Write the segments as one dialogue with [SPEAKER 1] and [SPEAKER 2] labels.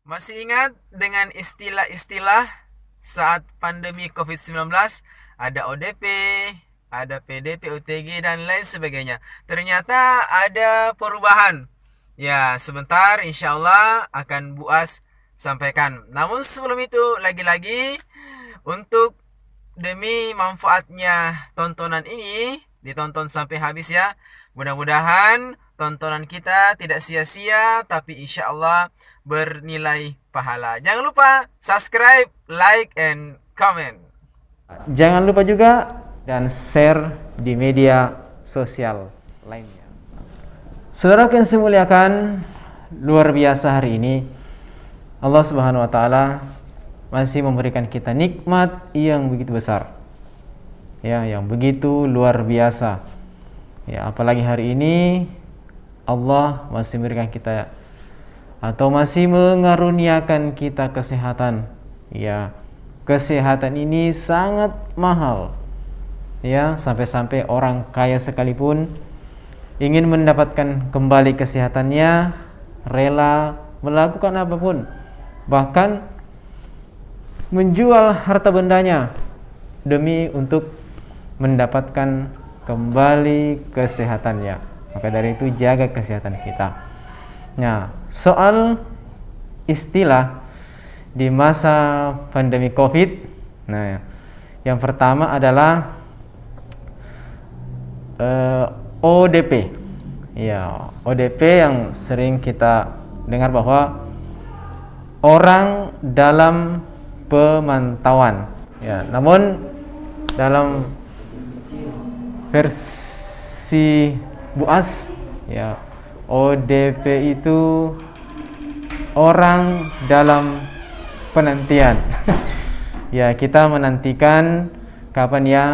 [SPEAKER 1] Masih ingat dengan istilah-istilah saat pandemi COVID-19? Ada ODP, ada PDP, OTG, dan lain sebagainya. Ternyata ada perubahan. Ya, sebentar insya Allah akan Buas sampaikan. Namun sebelum itu, lagi-lagi untuk demi manfaatnya tontonan ini, ditonton sampai habis ya. Mudah-mudahan tontonan kita tidak sia-sia, tapi insya Allah bernilai pahala. Jangan lupa subscribe, like, and comment.
[SPEAKER 2] Jangan lupa juga dan share di media sosial lainnya. Saudara yang saya muliakan, luar biasa hari ini Allah Subhanahu wa taala masih memberikan kita nikmat yang begitu besar. Ya, yang begitu luar biasa. Ya, apalagi hari ini Allah masih memberikan kita atau masih mengaruniakan kita kesehatan. Ya, kesehatan ini sangat mahal. Ya, sampai-sampai orang kaya sekalipun ingin mendapatkan kembali kesehatannya, rela melakukan apapun, bahkan menjual harta bendanya demi untuk mendapatkan kembali kesehatannya. Maka dari itu jaga kesehatan kita. Nah, soal istilah di masa pandemi COVID, nah, yang pertama adalah ODP. Ya, ODP yang sering kita dengar bahwa orang dalam pemantauan. Ya, namun dalam versi Buas, ya, ODP itu orang dalam penantian. Ya, kita menantikan kapan ya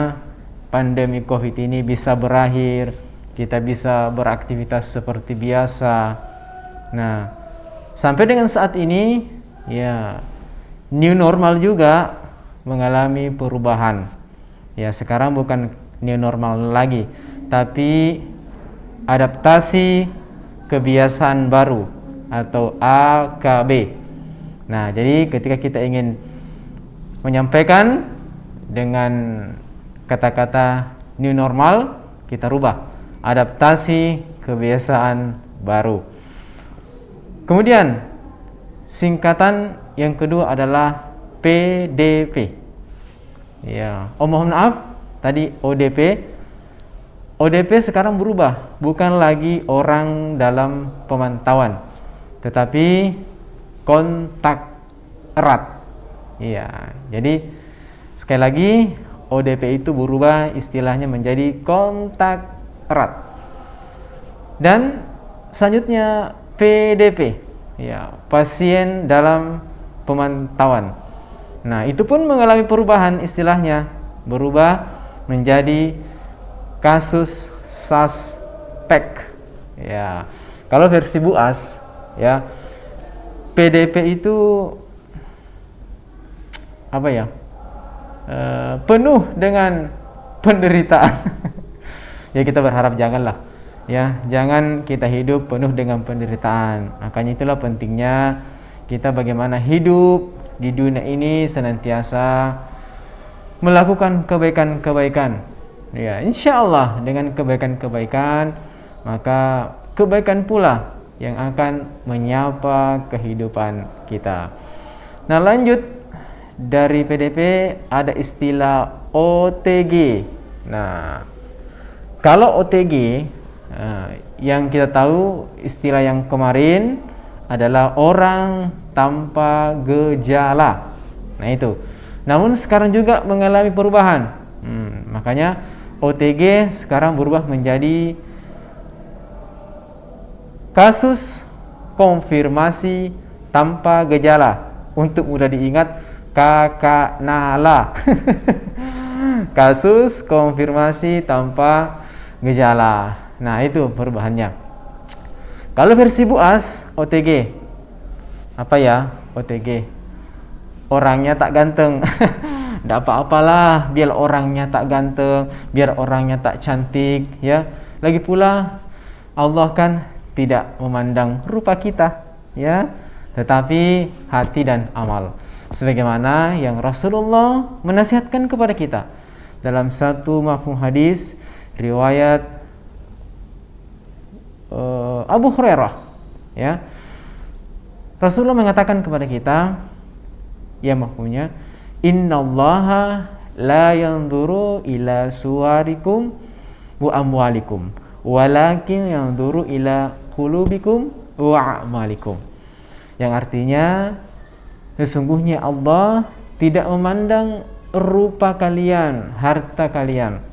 [SPEAKER 2] pandemi COVID ini bisa berakhir, kita bisa beraktivitas seperti biasa. Nah, sampai dengan saat ini, ya, new normal juga mengalami perubahan. Ya, sekarang bukan new normal lagi, tapi adaptasi kebiasaan baru atau AKB. Nah, jadi ketika kita ingin menyampaikan dengan kata-kata new normal, kita rubah adaptasi kebiasaan baru. Kemudian singkatan yang kedua adalah PDP. Ya, mohon maaf, tadi ODP. ODP sekarang berubah, bukan lagi orang dalam pemantauan, tetapi kontak erat. Iya, jadi sekali lagi ODP itu berubah istilahnya menjadi kontak erat. Dan selanjutnya PDP, ya, pasien dalam pemantauan. Nah, itu pun mengalami perubahan istilahnya, berubah menjadi kasus suspek. Ya, kalau versi Buas, ya, PDP itu apa ya? Penuh dengan penderitaan. Ya, kita berharap janganlah. Ya, jangan kita hidup penuh dengan penderitaan. Makanya itulah pentingnya kita bagaimana hidup di dunia ini senantiasa melakukan kebaikan-kebaikan. Ya, insya Allah dengan kebaikan-kebaikan, maka kebaikan pula yang akan menyapa kehidupan kita. Nah, lanjut dari PDP ada istilah OTG. Nah, kalau OTG yang kita tahu istilah yang kemarin adalah orang tanpa gejala. Nah, itu. Namun sekarang juga mengalami perubahan. Makanya OTG sekarang berubah menjadi kasus konfirmasi tanpa gejala. Untuk mudah diingat, kakak Nala. Kasus konfirmasi tanpa gejala. Nah, itu perubahannya. Kalau versi Buas, OTG apa ya? OTG orangnya tak ganteng. Tidak apa-apalah, biar orangnya tak ganteng, biar orangnya tak cantik, ya. Lagi pula Allah kan tidak memandang rupa kita, ya. tetapi hati dan amal. Sebagaimana yang Rasulullah menasihatkan kepada kita dalam satu mafhum hadis riwayat Abu Hurairah, ya. Rasulullah mengatakan kepada kita, ya mafhumnya, innallaha la yanzuru ila suwarikum wa amwalikum walakin yanzuru ila qulubikum wa a'malikum. Yang artinya sesungguhnya Allah tidak memandang rupa kalian, harta kalian,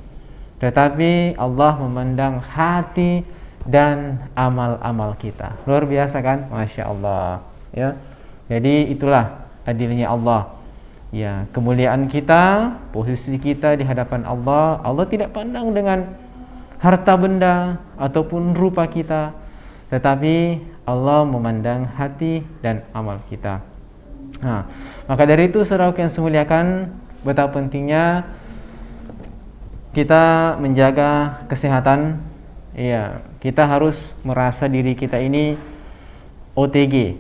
[SPEAKER 2] tetapi Allah memandang hati dan amal-amal kita. Luar biasa kan? Masya Allah, ya. Jadi itulah adilnya Allah. Ya, kemuliaan kita, posisi kita di hadapan Allah, Allah tidak pandang dengan harta benda ataupun rupa kita, tetapi Allah memandang hati dan amal kita. Nah, maka dari itu saudaraku yang saya muliakan, betapa pentingnya kita menjaga kesehatan. Iya, kita harus merasa diri kita ini OTG.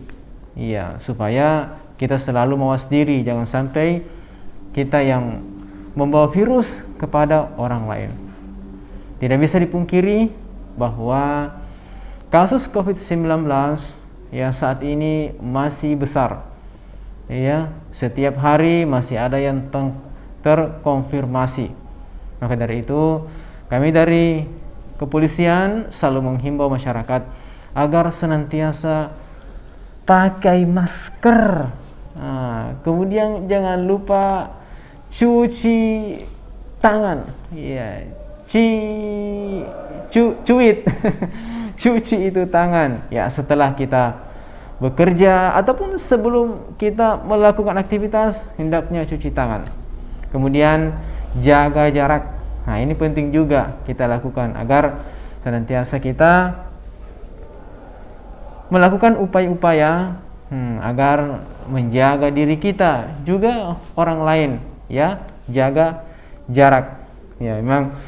[SPEAKER 2] Iya, supaya kita selalu mawas diri, jangan sampai kita yang membawa virus kepada orang lain. Tidak bisa dipungkiri bahwa kasus COVID-19 ya saat ini masih besar. Ya, setiap hari masih ada yang terkonfirmasi. Maka dari itu, kami dari kepolisian selalu menghimbau masyarakat agar senantiasa pakai masker. Kemudian jangan lupa cuci tangan. Ya, cuit. Cuci itu tangan. Ya, setelah kita bekerja ataupun sebelum kita melakukan aktivitas, hendaknya cuci tangan. Kemudian jaga jarak. Nah, ini penting juga kita lakukan agar senantiasa kita melakukan upaya-upaya agar menjaga diri kita juga orang lain, ya, jaga jarak. Ya, memang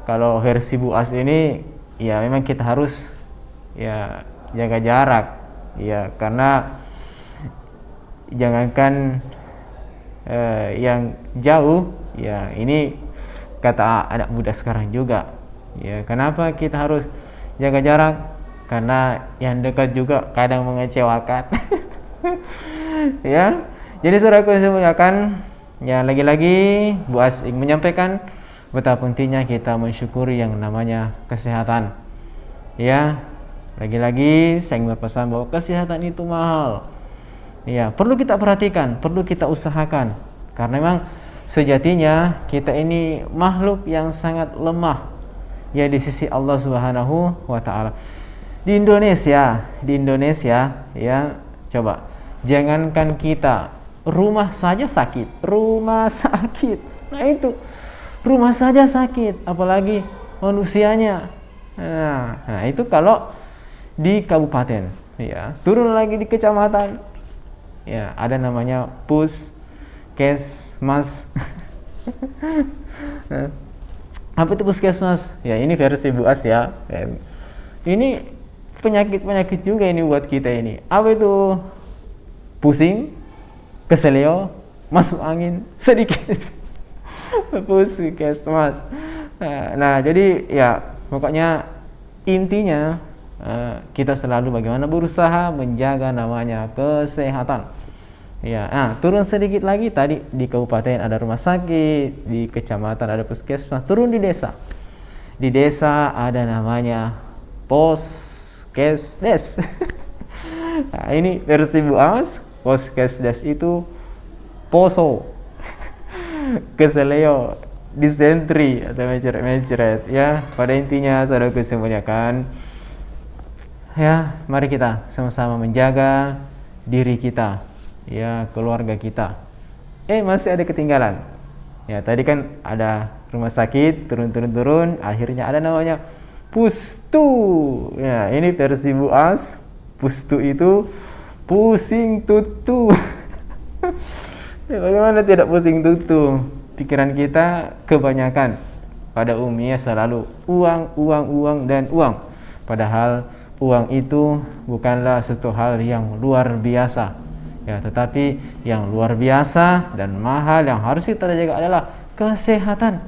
[SPEAKER 2] kalau versi Buas ini ya memang kita harus ya jaga jarak, ya, karena jangankan yang jauh, ya ini kata anak muda sekarang juga, ya kenapa kita harus jaga jarak, karena yang dekat juga kadang mengecewakan. Ya, jadi saudaraku yang saya muliakan, ya lagi-lagi Buas ingin menyampaikan betapa pentingnya kita mensyukuri yang namanya kesehatan. Ya, lagi-lagi saya ingin berpesan bahwa kesehatan itu mahal. Ya, perlu kita perhatikan, perlu kita usahakan, karena memang sejatinya kita ini makhluk yang sangat lemah ya di sisi Allah Subhanahu wa taala. Di Indonesia ya, coba jangankan kita, rumah saja sakit. Nah, itu rumah saja sakit, apalagi manusianya. Nah, itu kalau di kabupaten, ya. Turun lagi di kecamatan, ya, ada namanya puskesmas. Apa itu puskesmas? Ya, ini versi Buas ya. Ini penyakit juga ini buat kita ini. Apa itu? Pusing, keseleo, masuk angin sedikit. Puskesmas. Nah, jadi ya pokoknya intinya kita selalu bagaimana berusaha menjaga namanya kesehatan. Ya, turun sedikit lagi, tadi di kabupaten ada rumah sakit, di kecamatan ada puskesmas, turun di desa. Di desa ada namanya poskesdes. Nah, ini versi Buas, poskesdes itu poso, keseleo, disentri atau mencret. Ya, pada intinya saudaraku yang muliakan, ya mari kita sama-sama menjaga diri kita, ya keluarga kita. Masih ada ketinggalan. Ya, tadi kan ada rumah sakit, turun, akhirnya ada namanya pustu. Ya, ini versi Buas. Pustu itu pusing tutu. Bagaimana tidak pusing tutu? Pikiran kita kebanyakan pada umumnya selalu uang dan uang. Padahal uang itu bukanlah sesuatu hal yang luar biasa, ya, tetapi yang luar biasa dan mahal yang harus kita jaga adalah kesehatan.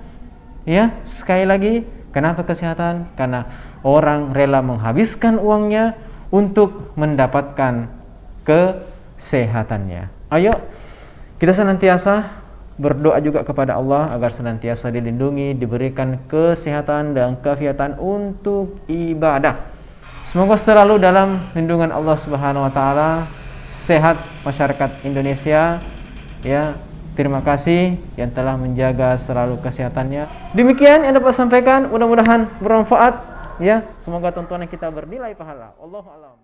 [SPEAKER 2] Ya, sekali lagi, kenapa kesehatan? Karena orang rela menghabiskan uangnya untuk mendapatkan kesehatannya. Ayo kita senantiasa berdoa juga kepada Allah agar senantiasa dilindungi, diberikan kesehatan dan keafiatan untuk ibadah. Semoga selalu dalam lindungan Allah Subhanahu wa taala, sehat masyarakat Indonesia, ya. Terima kasih yang telah menjaga selalu kesehatannya. Demikian yang dapat sampaikan, mudah-mudahan bermanfaat, ya. Semoga tontonan kita bernilai pahala. Allahu a'lam.